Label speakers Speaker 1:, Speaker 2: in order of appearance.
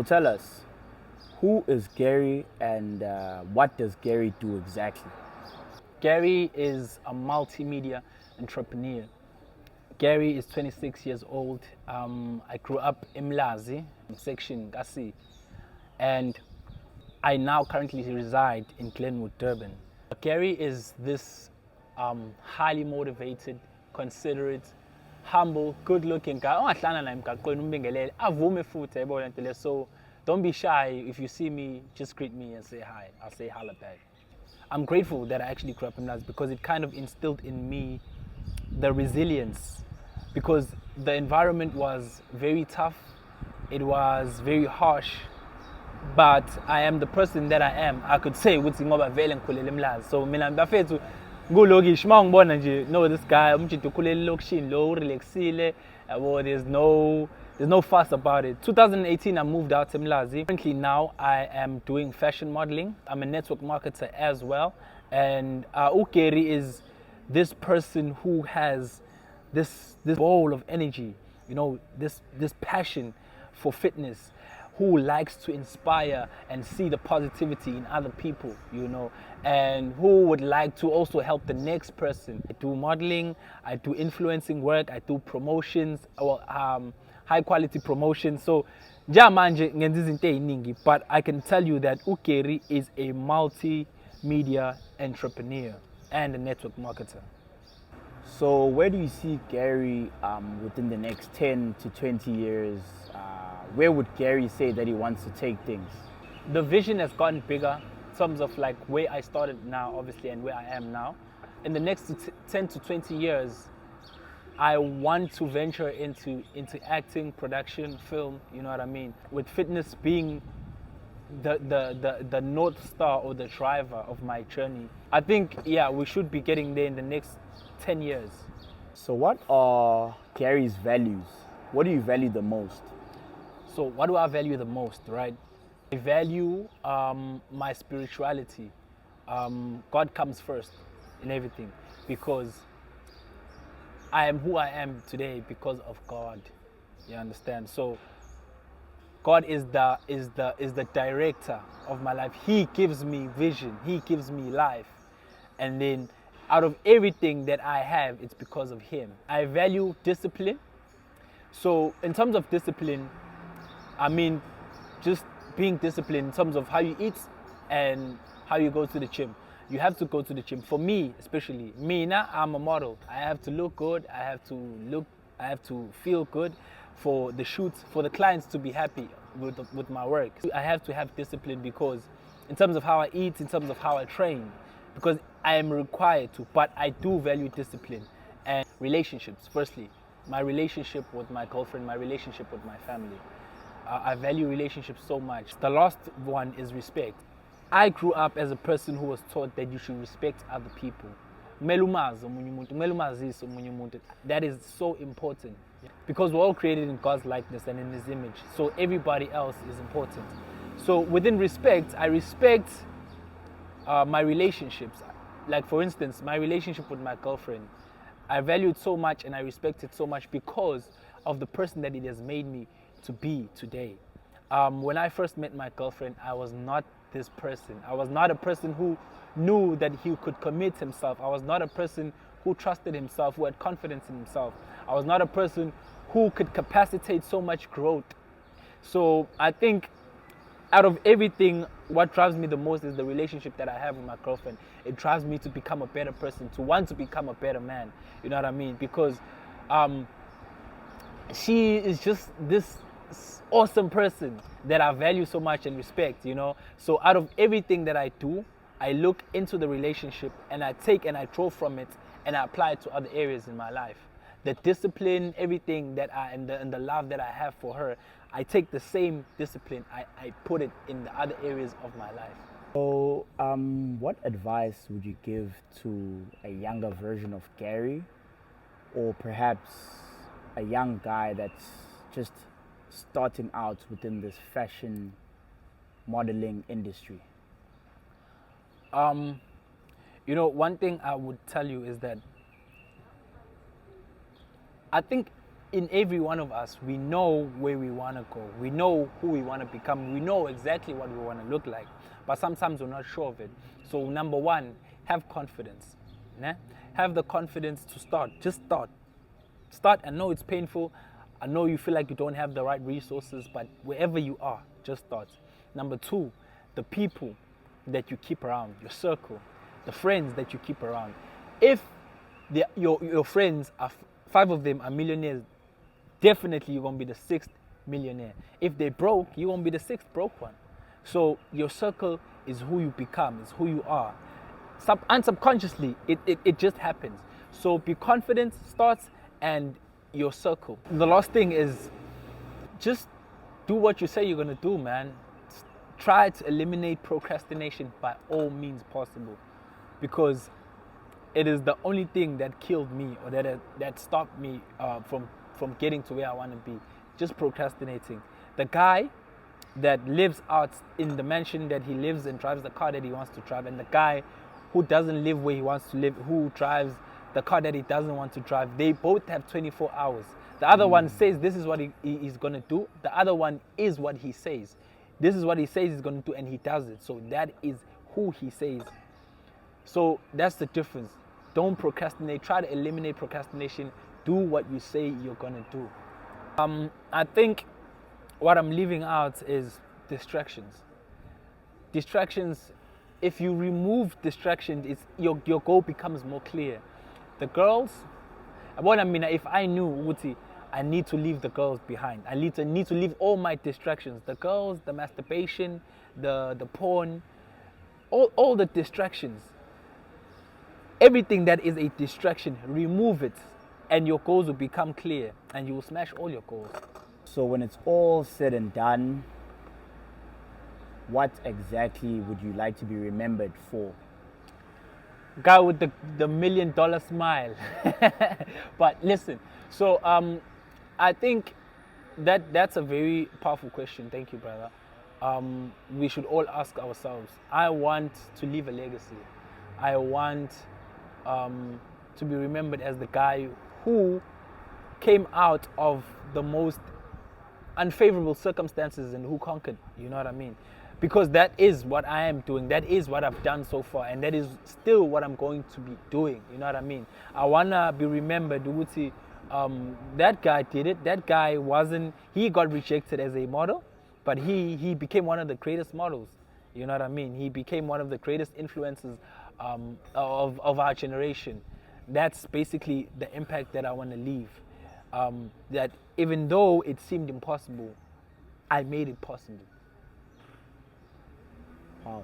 Speaker 1: tell us, who is Gerry and what does Gerry do exactly?
Speaker 2: Gerry is a multimedia entrepreneur. Gerry is 26 years old. I grew up in Mlazi, section Kasi, and I now currently reside in Glenwood, Durban. Gerry is this highly motivated, considerate, humble, good-looking guy. Ongahlala naye emgaqweni umbingelele, avume futhi yayibona into le. So don't be shy. If you see me, just greet me and say hi. I'll say hello back. I'm grateful that I actually grew up in Mlazi because it kind of instilled in me the resilience, because the environment was very tough, it was very harsh, but I am the person that I am. I could say ukuthi ngoba vele ngikhulele eMlazi. So mina bafethu kulokishi mangibona nje, no, this guy umjinto ukhulele lokishini lo urelaxile yabo, there's no fuss about it. 2018 I moved out to Mlazi. Currently now I am doing fashion modeling. I'm a network marketer as well, and Gerry is this person who has this bowl of energy, you know, this passion for fitness, who likes to inspire and see the positivity in other people, you know, and who would like to also help the next person. I do modeling, I do influencing work, I do promotions, high quality promotions. So manje ngenza izinto eziningi, but I can tell you that Gerry is a multimedia entrepreneur and a network marketer.
Speaker 1: So where do you see Gerry within the next 10 to 20 years? Where would Gerry say that he wants to take things?
Speaker 2: The vision has gotten bigger in terms of like where I started now, obviously, and where I am now. In the next 10 to 20 years, I want to venture into acting, production, film, you know what I mean? With fitness being the North Star or the driver of my journey. I think, yeah, we should be getting there in the next 10 years.
Speaker 1: So what are Gerry's values? What do you value the most?
Speaker 2: So what do I value the most, right? I value my spirituality. God comes first in everything, because I am who I am today because of God. You understand? So God is the director of my life. He gives me vision. He gives me life. And then out of everything that I have, it's because of Him. I value discipline. So in terms of discipline, I mean just being disciplined in terms of how you eat and how you go to the gym. You have to go to the gym. For me, especially, I'm a model. I have to look good. I have to feel good for the shoots, for the clients to be happy with my work. I have to have discipline, because in terms of how I eat, in terms of how I train, because I am required to, but I do value discipline. And relationships, firstly, my relationship with my girlfriend, my relationship with my family. I value relationships so much. The last one is respect. I grew up as a person who was taught that you should respect other people. That is so important, because we're all created in God's likeness and in His image. So everybody else is important. So within respect, I respect my relationships. Like for instance, my relationship with my girlfriend. I value it so much and I respect it so much because of the person that it has made me to be today. When I first met my girlfriend, I was not this person. I was not a person who knew that he could commit himself. I was not a person who trusted himself, who had confidence in himself. I was not a person who could capacitate so much growth. So I think out of everything, what drives me the most is the relationship that I have with my girlfriend. It drives me to become a better person, to want to become a better man. You know what I mean? Because she is just this awesome person that I value so much and respect, you know. So out of everything that I do, I look into the relationship and I take and I draw from it and I apply it to other areas in my life. The discipline, everything that and the love that I have for her, I take the same discipline, I put it in the other areas of my life.
Speaker 1: So what advice would you give to a younger version of Gerry, or perhaps a young guy that's just starting out within this fashion modeling industry?
Speaker 2: You know, one thing I would tell you is that I think in every one of us, we know where we want to go. We know who we want to become. We know exactly what we want to look like. But sometimes we're not sure of it. So number one, have confidence. Né? Have the confidence to start. Just start. Start. I know it's painful. I know you feel like you don't have the right resources, but wherever you are, just start. Number two, the people that you keep around, your circle, the friends that you keep around. If your friends are, 5 of them are millionaires, definitely you're going to be the 6th millionaire. If they're broke, you're going to be the 6th broke one. So your circle is who you become, is who you are. Unsubconsciously, it just happens. So be confident, starts, and your circle. The last thing is just do what you say you're going to do, man. Try to eliminate procrastination by all means possible, because it is the only thing that killed me, or that stopped me from getting to where I want to be. Just procrastinating. The guy that lives out in the mansion that he lives and drives the car that he wants to drive, and the guy who doesn't live where he wants to live, who drives the car that he doesn't want to drive, they both have 24 hours. The other one says this is what he's going to do. The other one is what he says. This is what he says he's going to do, and he does it. So that is who he says. So that's the difference. Don't procrastinate. Try to eliminate procrastination. Do what you say you're going to do. I think what I'm leaving out is distractions. Distractions, if you remove distractions, your goal becomes more clear. The girls, what I mean, if I knew, Uti, I need to leave the girls behind. I need to leave all my distractions. The girls, the masturbation, the porn, all the distractions. Everything that is a distraction, remove it, and your goals will become clear, and you will smash all your goals.
Speaker 1: So when it's all said and done, what exactly would you like to be remembered for?
Speaker 2: Guy with the $1 million smile. But listen, so I think that's a very powerful question. Thank you, brother. We should all ask ourselves, I want to leave a legacy. I want to be remembered as the guy who came out of the most unfavorable circumstances and who conquered. You know what I mean? Because that is what I am doing. That is what I've done so far, and that is still what I'm going to be doing. You know what I mean? I wanna be remembered. Uti, that guy did it. That guy he got rejected as a model, but he became one of the greatest models. You know what I mean? He became one of the greatest influencers of our generation. That's basically the impact that I want to leave. That even though it seemed impossible, I made it possible.
Speaker 1: Wow.